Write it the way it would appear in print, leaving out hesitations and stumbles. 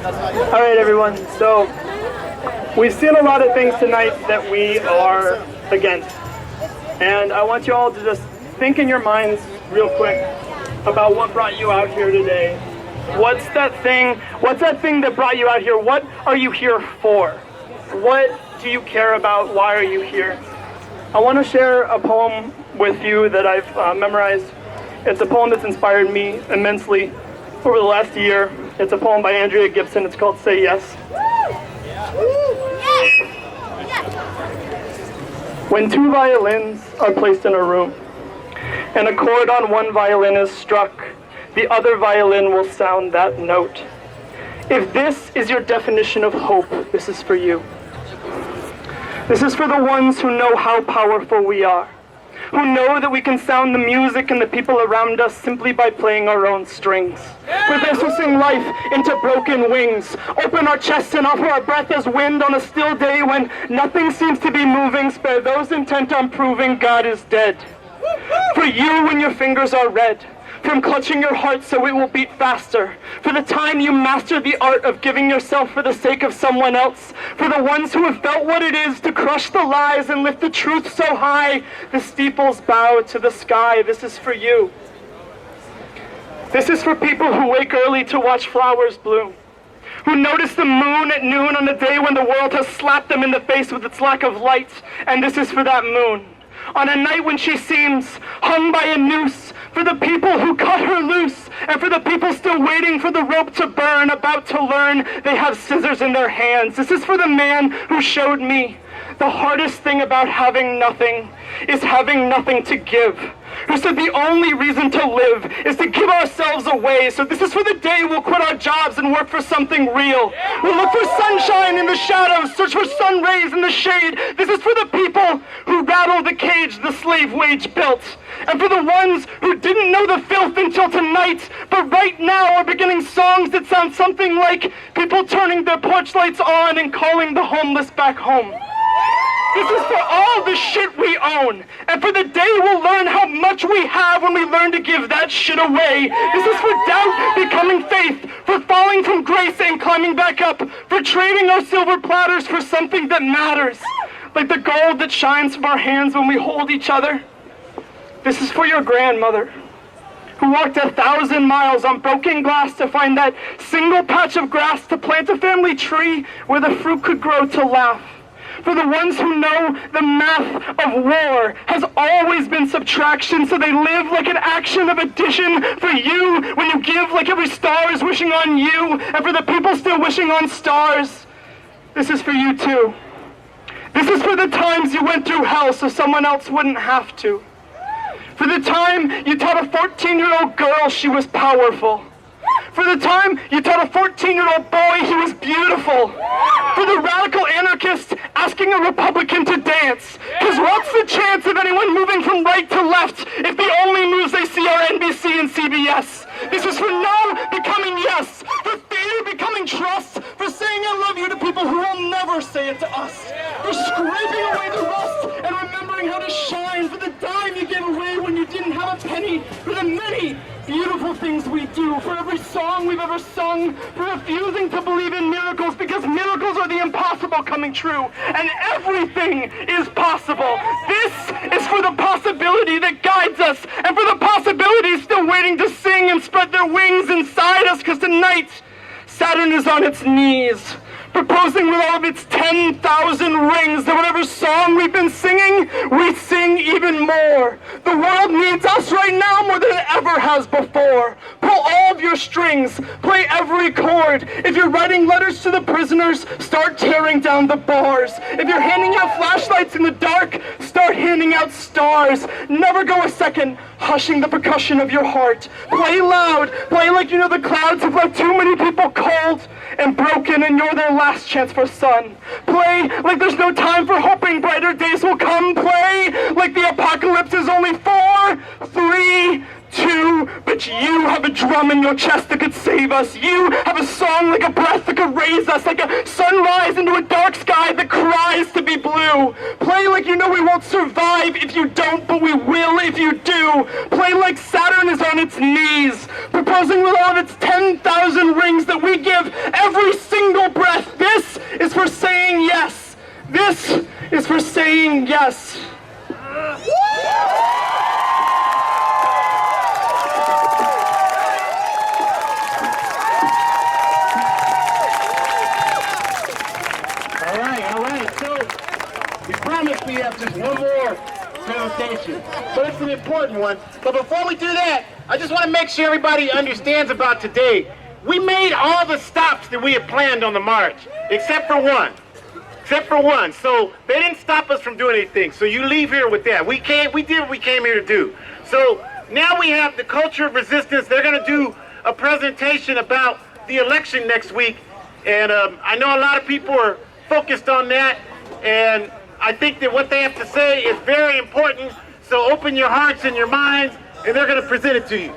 All right, everyone. So we've seen a lot of things tonight that we are against. And I want you all to just think in your minds real quick about what brought you out here today. What's that thing that brought you out here? What are you here for? What do you care about? Why are you here? I want to share a poem with you that I've memorized. It's a poem that's inspired me immensely over the last year. It's a poem by Andrea Gibson. It's called Say Yes. When two violins are placed in a room, and a chord on one violin is struck, the other violin will sound that note. If this is your definition of hope, this is for you. This is for the ones who know how powerful we are, who know that we can sound the music and the people around us simply by playing our own strings. For those who sing life into broken wings, open our chests and offer our breath as wind on a still day when nothing seems to be moving, spare those intent on proving God is dead. For you when your fingers are red, from clutching your heart so it will beat faster. For the time you master the art of giving yourself for the sake of someone else. For the ones who have felt what it is to crush the lies and lift the truth so high, the steeples bow to the sky. This is for you. This is for people who wake early to watch flowers bloom, who notice the moon at noon on a day when the world has slapped them in the face with its lack of light. And this is for that moon, on a night when she seems hung by a noose, for the people who cut her loose, and for the people still waiting for the rope to burn, about to learn they have scissors in their hands. This is for the man who showed me the hardest thing about having nothing is having nothing to give, who said the only reason to live is to give ourselves away. So this is for the day we'll quit our jobs and work for something real. We'll look for sunshine in the shadows, search for sun rays in the shade. This is for the people who rattle the cage the slave wage built, and for the ones who didn't know the filth until tonight, but right now are beginning songs that sound something like people turning their porch lights on and calling the homeless back home. This is for all the shit we own, and for the day we'll learn how much we have when we learn to give that shit away. This is for doubt becoming faith, for falling from grace and climbing back up, for trading our silver platters for something that matters, like the gold that shines from our hands when we hold each other. This is for your grandmother, who walked 1,000 miles on broken glass to find that single patch of grass to plant a family tree where the fruit could grow to laugh. For the ones who know the math of war has always been subtraction, so they live like an action of addition. For you, when you give like every star is wishing on you, and for the people still wishing on stars, this is for you too. This is for the times you went through hell so someone else wouldn't have to. For the time you taught a 14-year-old girl she was powerful. For the time you taught a 14-year-old boy he was beautiful. For the radical anarchist asking a Republican to dance. Because what's the chance of anyone moving from right to left if the only moves they see are NBC and CBS? This is for no becoming yes, for theater becoming trust, for saying I love you to people who will never say it to us, for scraping away the rust and remembering how to shine, for the dime you gave away when you didn't have a penny, for the many beautiful things we do, for every song we've ever sung, for refusing to believe in miracles because miracles are the impossible coming true, and everything is possible. This is for the possibility that guides us, and for the possibilities still waiting to sing and spread their wings inside us, because tonight Saturn is on its knees, proposing with all of its 10,000 rings that whatever song we've been singing, we sing even more. The world needs us right now more than it ever has before. Pull all of your strings, play every chord. If you're writing letters to the prisoners, start tearing down the bars. If you're handing out flashlights in the dark, start handing out stars. Never go a second hushing the percussion of your heart. Play loud, play like you know the clouds have left too many people cold and broken and you're their last chance for sun. Play like there's no time for hoping brighter days will come. Play like the apocalypse is only 4, 3, 2, but you have a drum in your chest that could save us. You have a song like a breath that could raise us, like a sunrise into a dark sky that cries to be blue. Play like you know we won't survive if you don't, but we will if you do. Play like Saturn is on its knees, proposing with all of its 10,000 rings that we give every saying yes. All right. So we promised we have just one more presentation, but it's an important one. But before we do that, I just want to make sure everybody understands about today. We made all the stops that we had planned on the march, except for one. So they didn't stop us from doing anything. So you leave here with that. We did what we came here to do. So now we have the culture of resistance. They're going to do a presentation about the election next week. And I know a lot of people are focused on that. And I think that what they have to say is very important. So open your hearts and your minds, and they're going to present it to you.